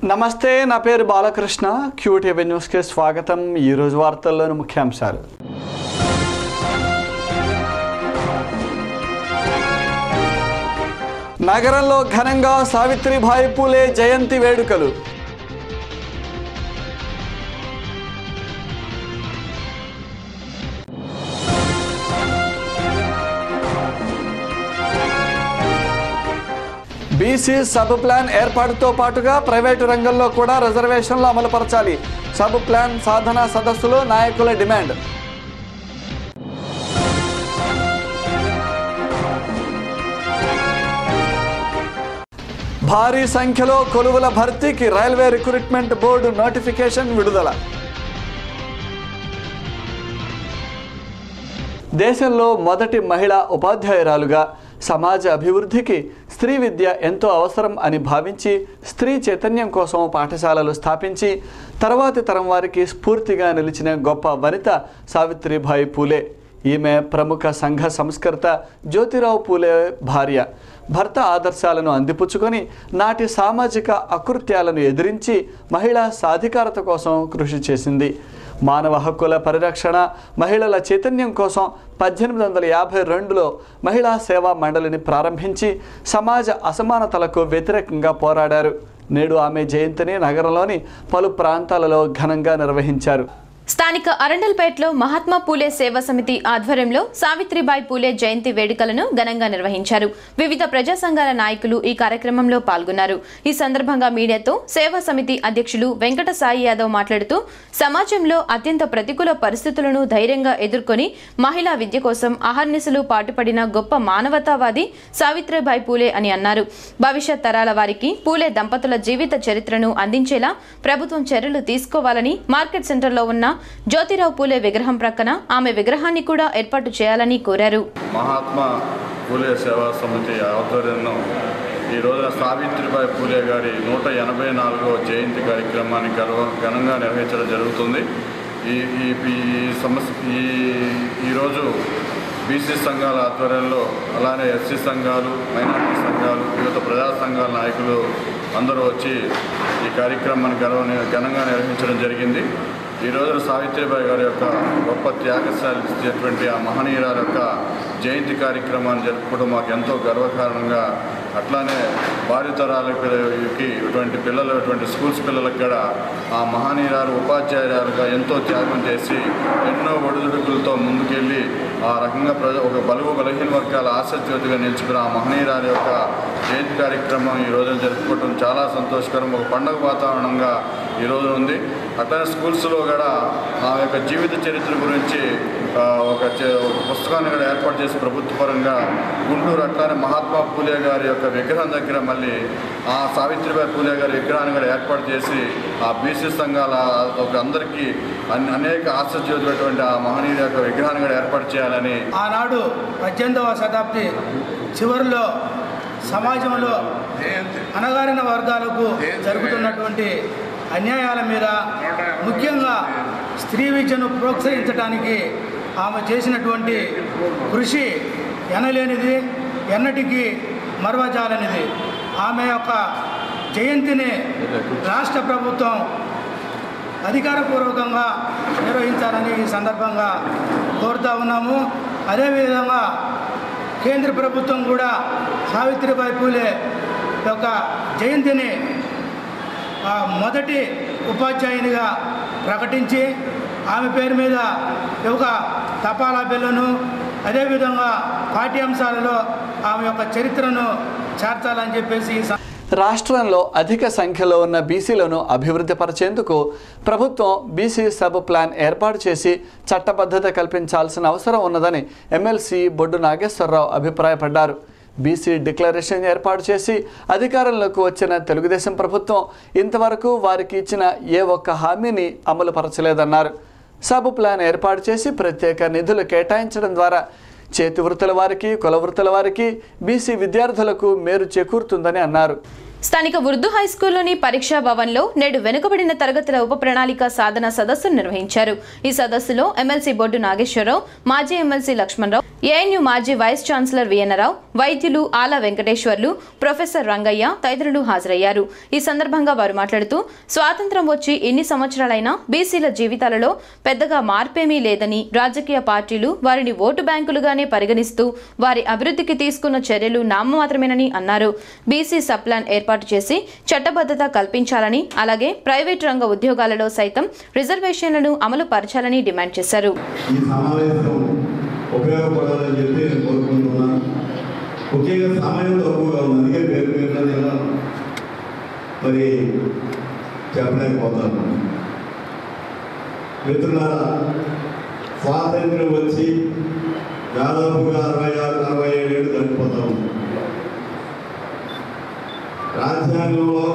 నమస్తే, నా పేరు బాలకృష్ణ. క్యూటీవీ న్యూస్కి స్వాగతం. ఈరోజు వార్తల్లోని ముఖ్యాంశాలు. నగరంలో ఘనంగా సావిత్రిబాయి పూలే జయంతి వేడుకలు. బీసీ సబ్ ప్లాన్ ఏర్పాటుతో పాటుగా ప్రైవేటు రంగంలో కూడా రిజర్వేషన్లు అమలుపరచాలి. సబ్ ప్లాన్ సాధన సదస్సులో నాయకుల డిమాండ్. భారీ సంఖ్యలో కొలువుల భర్తీకి రైల్వే రిక్రూట్మెంట్ బోర్డు నోటిఫికేషన్ విడుదల. దేశంలో మొదటి మహిళా ఉపాధ్యాయురాలుగా సమాజ అభివృద్ధికి స్త్రీ విద్య ఎంతో అవసరం అని భావించి స్త్రీ చైతన్యం కోసం పాఠశాలలు స్థాపించి తర్వాతి తరం వారికి స్ఫూర్తిగా నిలిచిన గొప్ప వనిత సావిత్రిబాయి పూలే. ఈమె ప్రముఖ సంఘ సంస్కర్త జ్యోతిరావు పూలే భార్య. భర్త ఆదర్శాలను అందిపుచ్చుకొని నాటి సామాజిక అకృత్యాలను ఎదిరించి మహిళా సాధికారత కోసం కృషి చేసింది. మానవ హక్కుల పరిరక్షణ, మహిళల చైతన్యం కోసం 1852లో మహిళా సేవా మండలిని ప్రారంభించి సమాజ అసమానతలకు వ్యతిరేకంగా పోరాడారు. నేడు ఆమె జయంతిని నగరంలోని పలు ప్రాంతాలలో ఘనంగా నిర్వహించారు. స్థానిక అరండల్పేటలో మహాత్మా పూలే సేవా సమితి ఆధ్వర్యంలో సావిత్రిబాయి పూలే జయంతి వేడుకలను ఘనంగా నిర్వహించారు. వివిధ ప్రజా సంఘాల నాయకులు ఈ కార్యక్రమంలో పాల్గొన్నారు. ఈ సందర్భంగా మీడియాతో సేవా సమితి అధ్యక్షులు వెంకట సాయి యాదవ్ మాట్లాడుతూ సమాజంలో అత్యంత ప్రతికూల పరిస్థితులను ధైర్యంగా ఎదుర్కొని మహిళా విద్య కోసం అహర్నిశలు పాటుపడిన గొప్ప మానవతావాది సావిత్రిబాయి పూలే అని అన్నారు. భవిష్యత్ తరాల వారికి పూలే దంపతుల జీవిత చరిత్రను అందించేలా ప్రభుత్వం చర్యలు తీసుకోవాలని మార్కెట్ సెంటర్లో ఉన్న జ్యోతిరావు పూలే విగ్రహం ప్రక్కన ఆమె విగ్రహాన్ని కూడా ఏర్పాటు చేయాలని కోరారు. మహాత్మా పూలే సేవా సమితి ఆధ్వర్యంలో ఈ రోజున సావిత్రిబాయి పూలే గారి 184వ జయంతి కార్యక్రమాన్ని ఘనంగా నిర్వహించడం జరుగుతుంది. ఈరోజు బీసీ సంఘాల ఆధ్వర్యంలో, అలానే ఎస్సీ సంఘాలు, మైనారిటీ సంఘాలు, వివిధ ప్రజా సంఘాల నాయకులు అందరూ వచ్చి ఈ కార్యక్రమాన్ని ఘనంగా నిర్వహించడం జరిగింది. ఈ రోజు సావిత్రిబాయి గారి యొక్క గొప్ప త్యాగశాలిటువంటి ఆ మహనీయురాల యొక్క జయంతి కార్యక్రమాన్ని జరుపుకోవడం మాకు ఎంతో గర్వకారణంగా, అట్లానే భార్యతరాలకి ఇటువంటి పిల్లలు, ఇటువంటి స్కూల్స్ పిల్లలకు కూడా ఆ మహనీయురాలు ఉపాధ్యాయురాలుగా ఎంతో త్యాగం చేసి ఎన్నో ఒడిదుడుకులతో ముందుకెళ్ళి ఆ రకంగా ఒక బలహీన వర్గాల ఆశాజ్యోతిగా నిలుచుకున్న ఆ మహనీయురాలు యొక్క జయంతి కార్యక్రమం ఈ రోజున జరుపుకోవడం చాలా సంతోషకరం. ఒక పండుగ వాతావరణంగా ఈ రోజు ఉంది. అట్లనే స్కూల్స్లో కూడా ఆ యొక్క జీవిత చరిత్ర గురించి ఒక పుస్తకాన్ని కూడా ఏర్పాటు చేసి ప్రభుత్వపరంగా గుంటూరు, అట్లానే మహాత్మా పూలే గారి యొక్క విగ్రహం దగ్గర మళ్ళీ ఆ సావిత్రిబాయి పూలే గారి విగ్రహాన్ని కూడా ఏర్పాటు చేసి ఆ బీసీ సంఘాల అందరికీ అనేక ఆశాజ్యోతులటువంటి ఆ మహనీయుల యొక్క విగ్రహాన్ని కూడా ఏర్పాటు చేయాలని ఆనాడు 18వ శతాబ్ది చివరిలో సమాజంలో అణగారిన వర్గాలకు జరుగుతున్నటువంటి అన్యాయాల మీద, ముఖ్యంగా స్త్రీ విద్యను ప్రోత్సహించడానికి ఆమె చేసినటువంటి కృషి ఎనలేనిది, ఎన్నటికీ మరవజాలనిది. ఆమె యొక్క జయంతిని రాష్ట్ర ప్రభుత్వం అధికారపూర్వకంగా నిర్వహించాలని ఈ సందర్భంగా కోరుతూ ఉన్నాము. అదేవిధంగా కేంద్ర ప్రభుత్వం కూడా సావిత్రిబాయి పూలే యొక్క జయంతిని మొదటి ఉపాధ్యాయునిగా ప్రకటించి ఆమె పేరు మీద ఒక తపాలా బిల్లును, అదేవిధంగా పాఠ్యాంశాలలో ఆమె యొక్క చరిత్రను చేర్చాలని చెప్పేసి రాష్ట్రంలో అధిక సంఖ్యలో ఉన్న బీసీలను అభివృద్ధి పరిచేందుకు ప్రభుత్వం బీసీ సబ్ ప్లాన్ ఏర్పాటు చేసి చట్టబద్ధత కల్పించాల్సిన అవసరం ఉన్నదని ఎమ్మెల్సీ బొడ్డు నాగేశ్వరరావు అభిప్రాయపడ్డారు. బీసీ డిక్లరేషన్ ఏర్పాటు చేసి అధికారంలోకి వచ్చిన తెలుగుదేశం ప్రభుత్వం ఇంతవరకు వారికి ఇచ్చిన ఏ ఒక్క హామీని అమలు పరచలేదన్నారు. సబ్ ప్లాన్ ఏర్పాటు చేసి ప్రత్యేక నిధులు కేటాయించడం ద్వారా చేతి వృత్తుల వారికి, కుల వృత్తుల వారికి, బీసీ విద్యార్థులకు మేలు చేకూరుతుందని అన్నారు. స్థానిక ఉర్దూ హైస్కూల్లోని పరీక్షా భవన్లో నేడు వెనుకబడిన తరగతుల ఉప ప్రణాళిక సాధన సదస్సును నిర్వహించారు. ఈ సదస్సులో ఎమ్మెల్సీ బొడ్డు నాగేశ్వరరావు, మాజీ ఎమ్మెల్సీ లక్ష్మణరావు, ఏఎన్యు మాజీ వైస్ ఛాన్సలర్ విఎన్ఆర్, వైద్యులు ఆల వెంకటేశ్వర్లు, ప్రొఫెసర్ రంగయ్య తదితరులు హాజరయ్యారు. ఈ సందర్భంగా వారు మాట్లాడుతూ, స్వాతంత్ర్యం వచ్చి ఎన్ని సంవత్సరాలైనా బీసీల జీవితాలలో పెద్దగా మార్పేమీ లేదని, రాజకీయ పార్టీలు వారిని ఓటు బ్యాంకులుగానే పరిగణిస్తూ వారి అభివృద్ధికి తీసుకున్న చర్యలు నామమాత్రమేనని అన్నారు. బీసీ సబ్ ప్లాన్ ఏర్పాటు చేసి చట్టబద్ధత కల్పించాలని, అలాగే ప్రైవేటు రంగ ఉద్యోగాలలో సైతం రిజర్వేషన్లను అమలు పరచాలని డిమాండ్ చేశారు. ఉపయోగపడాలని చెప్పి నేను కోరుకుంటున్నాను. ముఖ్యంగా సమయం తక్కువగా ఉంది, అందుకే పేరు నేను మరి చెప్పలేకపోతాను. మిత్రులారా, స్వాతంత్ర్యం వచ్చి దాదాపుగా 66-67 ఏళ్ళు గడిపోతా ఉంది. రాజ్యాంగంలో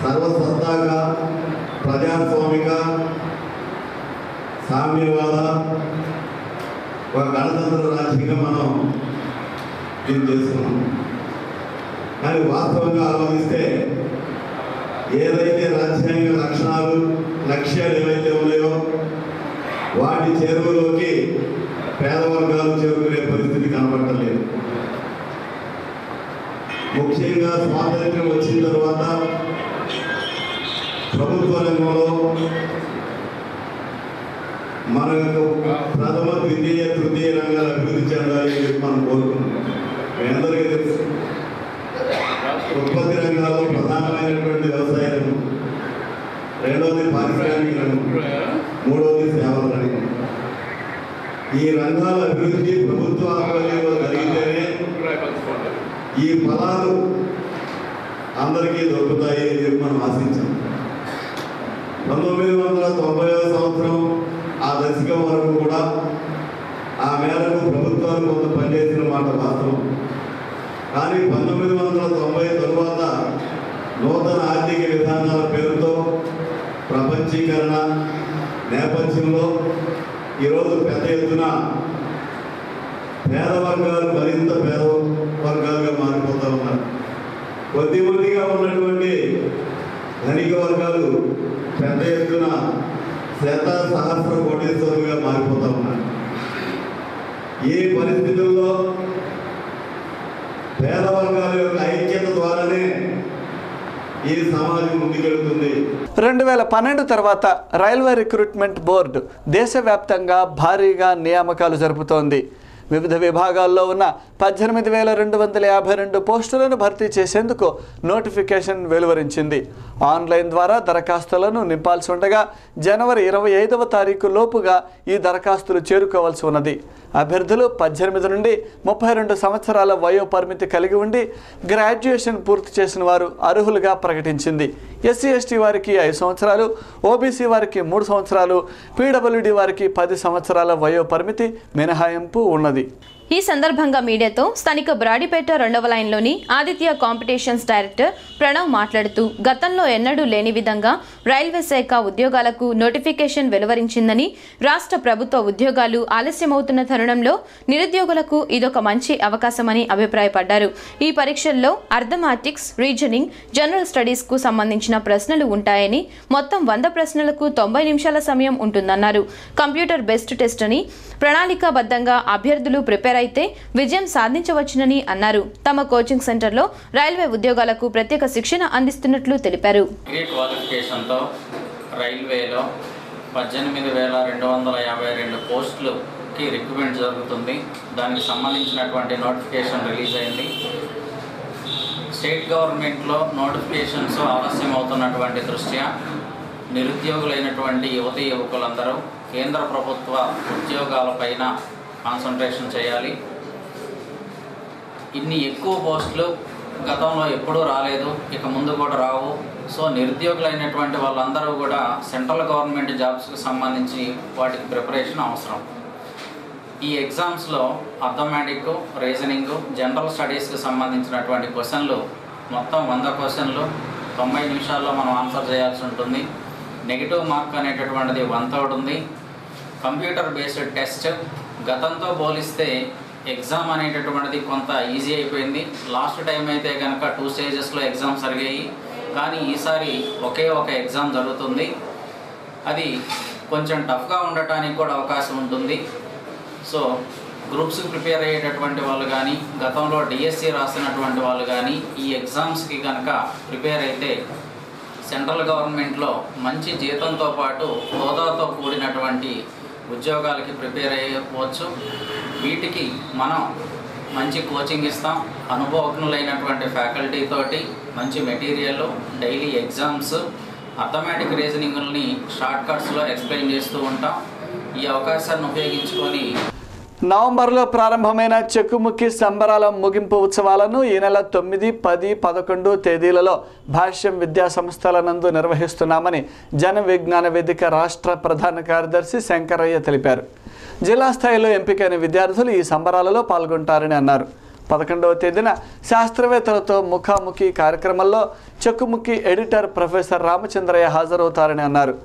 సర్వసత్తాగా ప్రజాస్వామిక సామ్యవాద ఒక గణతంత్ర రాజ్యంగా మనం దీన్ని చేసుకున్నాం. కానీ వాస్తవంగా ఆలోచిస్తే ఏదైతే రాజ్యాంగ లక్ష్యాలు ఏవైతే ఉన్నాయో వాటి చేరువలోకి పేదవర్గాలు చేరుకునే పరిస్థితి కనబడలేదు. ముఖ్యంగా స్వాతంత్ర్యం వచ్చిన తర్వాత ప్రభుత్వ రంగంలో మన ప్రథమ, ద్వితీయ, తృతీయ రంగాలు అభివృద్ధి చెందాలి అని మనం కోరుకుంటున్నాం. మీ అందరికీ తెలుసు, ఉత్పత్తి రంగాల్లో ప్రధానమైనటువంటి వ్యవసాయ రంగం, రెండవది పారిశ్రామిక రంగం, మూడవది సేవల రంగం. ఈ రంగాల అభివృద్ధి ప్రభుత్వ ఆధ్వర్యంలో జరిగితేనే ఈ ఫలాలు అందరికీ దొరుకుతాయి అని చెప్పి మనం ఆశించాం. 1990వ సంవత్సరం ఆ దశకం వరకు కూడా ఆ మేరకు ప్రభుత్వాలు కొంత పనిచేసిన మాట వాస్తవం. కానీ 1990 తరువాత నూతన ఆర్థిక విధానాల పేరుతో ప్రపంచీకరణ నేపథ్యంలో ఈరోజు పెద్ద ఎత్తున పేద వర్గాలు మరింత పేద వర్గాలుగా మారిపోతూ ఉన్నారు. కొద్దిమందిగా ఉన్నటువంటి ధనిక వర్గాలు పెద్ద ఎత్తున సహస్ర కోటీశ్వరులుగా మారిపోతూ ఉన్నారు. ఈ పరిస్థితుల్లో పేద వర్గాల యొక్క ఐక్యత ద్వారానే ఈ సమాజం ముందుకెళ్తుంది. 2012 తర్వాత రైల్వే రిక్రూట్మెంట్ బోర్డు దేశవ్యాప్తంగా భారీగా నియామకాలు జరుపుతోంది. వివిధ విభాగాల్లో ఉన్న 18,252 పోస్టులను భర్తీ చేసేందుకు నోటిఫికేషన్ వెలువరించింది. ఆన్లైన్ ద్వారా దరఖాస్తులను నింపాల్సి ఉండగా జనవరి 25వ తారీఖు లోపుగా ఈ దరఖాస్తులు చేరుకోవాల్సి ఉన్నది. అభ్యర్థులు 18 నుండి 32 సంవత్సరాల వయో పరిమితి కలిగి ఉండి గ్రాడ్యుయేషన్ పూర్తి చేసిన వారు అర్హులుగా ప్రకటించింది. ఎస్సీ ఎస్టీ వారికి 5 సంవత్సరాలు, ఓబీసీ వారికి 3 సంవత్సరాలు, పీడబ్ల్యూడీ వారికి 10 సంవత్సరాల వయో పరిమితి మినహాయింపు ఉన్నది. ఈ సందర్భంగా మీడియాతో స్థానిక బ్రాడీపేట 2వ లైన్లోని ఆదిత్య కాంపిటీషన్స్ డైరెక్టర్ ప్రణవ్ మాట్లాడుతూ, గతంలో ఎన్నడూ లేని విధంగా రైల్వే శాఖ ఉద్యోగాలకు నోటిఫికేషన్ వెలువరించిందని, రాష్ట్ర ప్రభుత్వ ఉద్యోగాలు ఆలస్యమవుతున్న తరుణంలో నిరుద్యోగులకు ఇదొక మంచి అవకాశమని అభిప్రాయపడ్డారు. ఈ పరీక్షల్లో అర్థమాటిక్స్, రీజనింగ్, జనరల్ స్టడీస్ కు సంబంధించిన ప్రశ్నలు ఉంటాయని, మొత్తం 100 ప్రశ్నలకు 90 నిమిషాల సమయం ఉంటుందన్నారు. కంప్యూటర్ బేస్డ్ టెస్ట్ అని ప్రణాళికాబద్ధంగా అభ్యర్థులు ప్రిపేర్ అయితే విజయం సాధించవచ్చునని అన్నారు. తమ కోచింగ్ సెంటర్లో రైల్వే ఉద్యోగాలకు ప్రత్యేక శిక్షణ అందిస్తున్నట్లు తెలిపారు. క్వాలిఫికేషన్తో రైల్వేలో 18,252 పోస్టులకి రిక్రూట్మెంట్ జరుగుతుంది. దానికి సంబంధించినటువంటి నోటిఫికేషన్ రిలీజ్ అయింది. స్టేట్ గవర్నమెంట్లో నోటిఫికేషన్స్ ఆలస్యం అవుతున్నటువంటి దృష్ట్యా నిరుద్యోగులైనటువంటి యువతీ యువకులందరూ కేంద్ర ప్రభుత్వ ఉద్యోగాలపైన కాన్సన్ట్రేషన్ చేయాలి. ఇన్ని ఎక్కువ పోస్టులు గతంలో ఎప్పుడూ రాలేదు, ఇక ముందు కూడా రావు. సో నిరుద్యోగులైనటువంటి వాళ్ళందరూ కూడా సెంట్రల్ గవర్నమెంట్ జాబ్స్కి సంబంధించి వాటికి ప్రిపరేషన్ అవసరం. ఈ ఎగ్జామ్స్లో అర్థమెటిక్, రీజనింగ్, జనరల్ స్టడీస్కి సంబంధించినటువంటి క్వశ్చన్లు మొత్తం 100 క్వశ్చన్లు 90 నిమిషాల్లో మనం ఆన్సర్ చేయాల్సి ఉంటుంది. నెగిటివ్ మార్క్ అనేటటువంటిది 1/3 ఉంది. కంప్యూటర్ బేస్డ్ టెస్ట్ గతంతో పోలిస్తే ఎగ్జామ్ అనేటటువంటిది కొంత ఈజీ అయిపోయింది. లాస్ట్ టైం అయితే కనుక 2 స్టేజెస్లో ఎగ్జామ్ జరిగాయి, కానీ ఈసారి ఒకే ఒక ఎగ్జామ్ జరుగుతుంది. అది కొంచెం టఫ్గా ఉండటానికి కూడా అవకాశం ఉంటుంది. సో గ్రూప్స్కి ప్రిపేర్ అయ్యేటటువంటి వాళ్ళు కానీ గతంలో డిఎస్సి రాసినటువంటి వాళ్ళు కానీ ఈ ఎగ్జామ్స్కి కనుక ప్రిపేర్ అయితే సెంట్రల్ గవర్నమెంట్లో మంచి జీతంతో పాటు హోదాతో కూడినటువంటి ఉద్యోగాలకి ప్రిపేర్ అయ్యవచ్చు. వీటికి మనం మంచి కోచింగ్ ఇస్తాం. అనుభవజ్ఞులైనటువంటి ఫ్యాకల్టీ తోటి మంచి మెటీరియల్, డైలీ ఎగ్జామ్స్, అథమెటిక్ రీజనింగ్ని షార్ట్ కట్స్లో ఎక్స్ప్లెయిన్ చేస్తూ ఉంటాం. ఈ అవకాశాన్ని ఉపయోగించుకొని నవంబర్లో ప్రారంభమైన చెక్కుముక్కి సంబరాల ముగింపు ఉత్సవాలను ఈ నెల 9, 10, 11 తేదీలలో భాష్యం విద్యా సంస్థల నందు నిర్వహిస్తున్నామని జన విజ్ఞాన వేదిక రాష్ట్ర ప్రధాన కార్యదర్శి శంకరయ్య తెలిపారు. జిల్లా స్థాయిలో ఎంపికైన విద్యార్థులు ఈ సంబరాలలో పాల్గొంటారని అన్నారు. 11వ తేదీన శాస్త్రవేత్తలతో ముఖాముఖి కార్యక్రమంలో చెక్కుముక్కి ఎడిటర్ ప్రొఫెసర్ రామచంద్రయ్య హాజరవుతారని అన్నారు.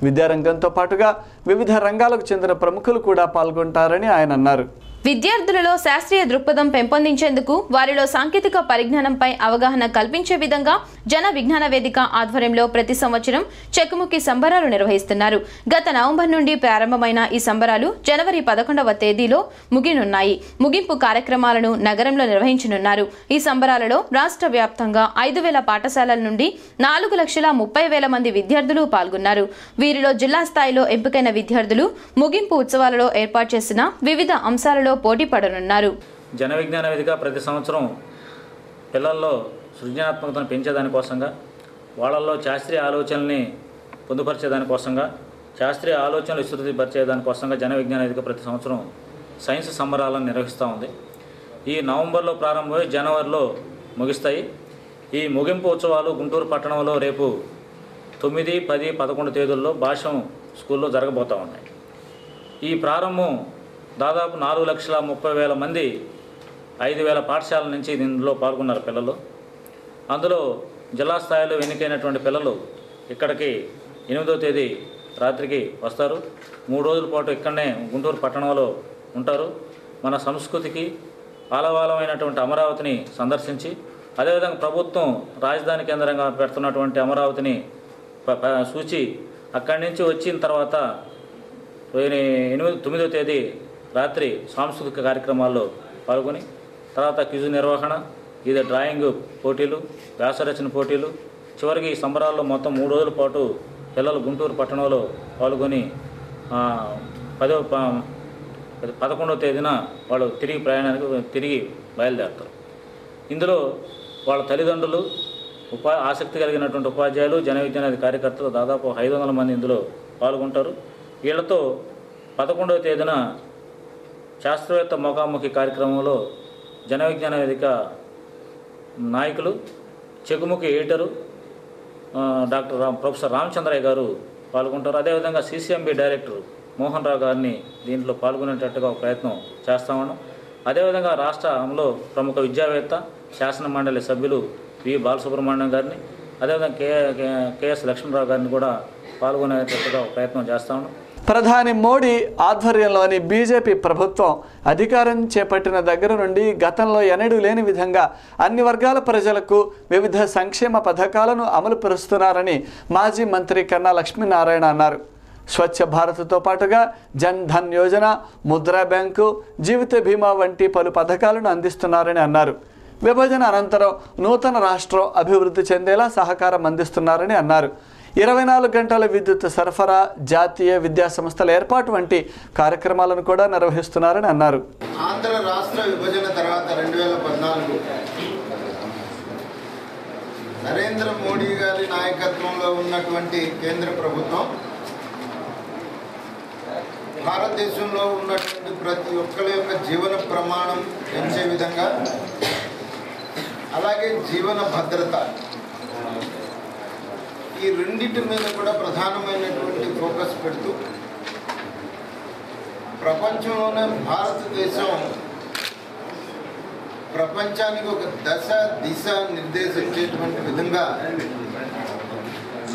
విద్యారంగంతో పాటుగా వివిధ రంగాలకు చెందిన ప్రముఖులు కూడా పాల్గొంటారని ఆయన అన్నారు. విద్యార్థులలో శాస్త్రీయ దృక్పథం పెంపొందించేందుకు వారిలో సాంకేతిక పరిజ్ఞానంపై అవగాహన కల్పించే విధంగా జన విజ్ఞాన వేదిక ఆధ్వర్యంలో ప్రతి సంవత్సరం చెక్కుముక్కి సంబరాలు నిర్వహిస్తున్నారు. గత నవంబర్ నుండి ప్రారంభమైన ఈ సంబరాలు జనవరి 11వ తేదీలో ముగినున్నాయి. ముగింపు కార్యక్రమాలను నగరంలో నిర్వహించనున్నారు. ఈ సంబరాలలో రాష్ట్ర వ్యాప్తంగా 5,000 పాఠశాలల నుండి 4,30,000 మంది విద్యార్థులు పాల్గొన్నారు. వీరిలో జిల్లా స్థాయిలో ఎంపికైన విద్యార్థులు ముగింపు ఉత్సవాలలో ఏర్పాటు చేసిన వివిధ అంశాలలో పోటీ పడనున్నారు. జన విజ్ఞాన వేదిక ప్రతి సంవత్సరం పిల్లల్లో సృజనాత్మకతను పెంచేదానికోసంగా, వాళ్ళల్లో శాస్త్రీయ ఆలోచనల్ని పొందుపరిచేదానికోసంగా, శాస్త్రీయ ఆలోచనలు విస్తృతిపరిచేదానికోసంగా జన విజ్ఞాన వేదిక ప్రతి సంవత్సరం సైన్స్ సంబరాలను నిర్వహిస్తూ ఉంది. ఈ నవంబర్లో ప్రారంభమై జనవరిలో ముగిస్తాయి. ఈ ముగింపు ఉత్సవాలు గుంటూరు పట్టణంలో రేపు 9, 10, 11 తేదీల్లో భాష్యం స్కూల్లో జరగబోతూ ఉన్నాయి. ఈ ప్రారంభం దాదాపు 4,30,000 మంది 5,000 పాఠశాలల నుంచి దీనిలో పాల్గొన్నారు పిల్లలు. అందులో జిల్లా స్థాయిలో ఎన్నికైనటువంటి పిల్లలు ఇక్కడికి 8వ తేదీ రాత్రికి వస్తారు. 3 రోజుల పాటు ఇక్కడనే గుంటూరు పట్టణంలో ఉంటారు. మన సంస్కృతికి ఆలవాలమైనటువంటి అమరావతిని సందర్శించి, అదేవిధంగా ప్రభుత్వం రాజధాని కేంద్రంగా పెడుతున్నటువంటి అమరావతిని చూచి అక్కడి నుంచి వచ్చిన తర్వాత 9వ తేదీ రాత్రి సాంస్కృతిక కార్యక్రమాల్లో పాల్గొని తర్వాత క్విజ్ నిర్వహణ, ఇది డ్రాయింగ్ పోటీలు, వ్యాసరచన పోటీలు, చివరికి ఈ సంబరాల్లో మొత్తం 3 రోజుల పాటు పిల్లలు గుంటూరు పట్టణంలో పాల్గొని 11వ తేదీన వాళ్ళు తిరిగి బయలుదేరుతారు. ఇందులో వాళ్ళ తల్లిదండ్రులు, ఆసక్తి కలిగినటువంటి ఉపాధ్యాయులు, జన విజ్ఞాన కార్యకర్తలు దాదాపు 500 మంది ఇందులో పాల్గొంటారు. వీళ్లతో 11వ తేదీన శాస్త్రవేత్త ముఖాముఖి కార్యక్రమంలో జన విజ్ఞాన వేదిక నాయకులు, చెక్కుముక్కి ఎడిటరు ప్రొఫెసర్ రామచంద్రయ్య గారు పాల్గొంటారు. అదేవిధంగా సిసిఎంబి డైరెక్టర్ మోహన్ రావు గారిని దీంట్లో పాల్గొనేటట్టుగా ప్రయత్నం చేస్తా ఉన్నాం. అదేవిధంగా రాష్ట్రంలో ప్రముఖ విద్యావేత్త, శాసన మండలి సభ్యులు వి బాలసుబ్రహ్మణ్యం గారిని, అదేవిధంగా కెఎస్ లక్ష్మణరావు గారిని కూడా పాల్గొనేటట్టుగా ప్రయత్నం చేస్తా ఉన్నాం. ప్రధాని మోడీ ఆధ్వర్యంలోని బీజేపీ ప్రభుత్వం అధికారం చేపట్టిన దగ్గర నుండి గతంలో ఎన్నడూ లేని విధంగా అన్ని వర్గాల ప్రజలకు వివిధ సంక్షేమ పథకాలను అమలు పరుస్తున్నారని మాజీ మంత్రి కన్నా లక్ష్మీనారాయణ అన్నారు. స్వచ్ఛ భారత్తో పాటుగా జన్ ధన్ యోజన, ముద్రా బ్యాంకు, జీవిత బీమా వంటి పలు పథకాలను అందిస్తున్నారని అన్నారు. విభజన అనంతరం నూతన రాష్ట్రం అభివృద్ధి చెందేలా సహకారం అందిస్తున్నారని అన్నారు. 24 గంటల విద్యుత్ సరఫరా, జాతీయ విద్యా సంస్థల ఏర్పాటు వంటి కార్యక్రమాలను కూడా నిర్వహిస్తున్నారని అన్నారు. ఆంధ్ర రాష్ట్ర విభజన తర్వాత 2014 నరేంద్ర మోడీ గారి నాయకత్వంలో ఉన్నటువంటి కేంద్ర ప్రభుత్వం భారతదేశంలో ఉన్నటువంటి ప్రతి ఒక్కరి యొక్క జీవన ప్రమాణం పెంచే విధంగా, అలాగే జీవన భద్రత, ఈ రెండింటి మీద కూడా ప్రధానమైనటువంటి ఫోకస్ పెడుతూ ప్రపంచంలోనే భారతదేశం ప్రపంచానికి ఒక దిశ నిర్దేశించేటువంటి విధంగా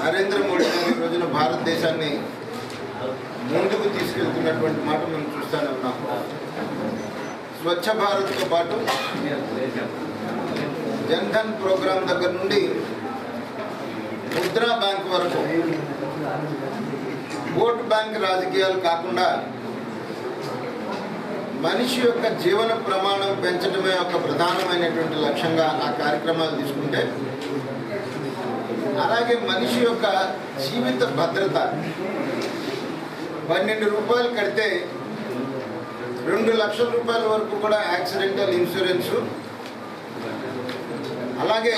నరేంద్ర మోడీ గారు ఈ రోజున భారతదేశాన్ని ముందుకు తీసుకెళ్తున్నటువంటి మాట మనం చూస్తూనే ఉన్నాం. స్వచ్ఛ భారత్తో పాటు జన్ ధన్ ప్రోగ్రాం దగ్గర నుండి ముద్రా బ్యాంక్ వరకు ఓటు బ్యాంక్ రాజకీయాలు కాకుండా మనిషి యొక్క జీవన ప్రమాణం పెంచడమే ఒక ప్రధానమైనటువంటి లక్ష్యంగా ఆ కార్యక్రమాలు తీసుకుంటే, అలాగే మనిషి యొక్క జీవిత భద్రత 12 రూపాయలు కడితే 2 లక్షల రూపాయల వరకు కూడా యాక్సిడెంటల్ ఇన్సూరెన్సు, అలాగే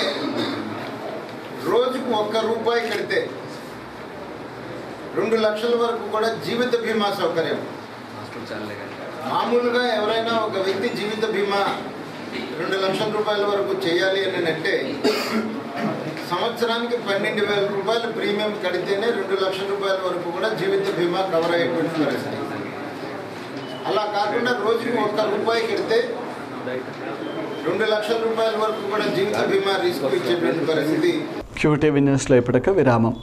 రోజుకు 1 రూపాయి కడితే 2 లక్షల వరకు కూడా జీవిత బీమా సౌకర్యం. మామూలుగా ఎవరైనా ఒక వ్యక్తి జీవిత బీమా 2 లక్షల రూపాయల వరకు చేయాలి అని అంటే సంవత్సరానికి 12,000 రూపాయల ప్రీమియం కడితేనే 2 లక్షల రూపాయల వరకు కూడా జీవిత బీమా కవర్ అయ్యేటువంటి పరిస్థితి. అలా కాకుండా రోజుకి 1 రూపాయి కడితే 2 లక్షల రూపాయల వరకు కూడా జీవిత బీమా రిస్క్ ఇచ్చేటువంటి పరిస్థితి. QTV న్యూస్లో ఇప్పటికే విరామం.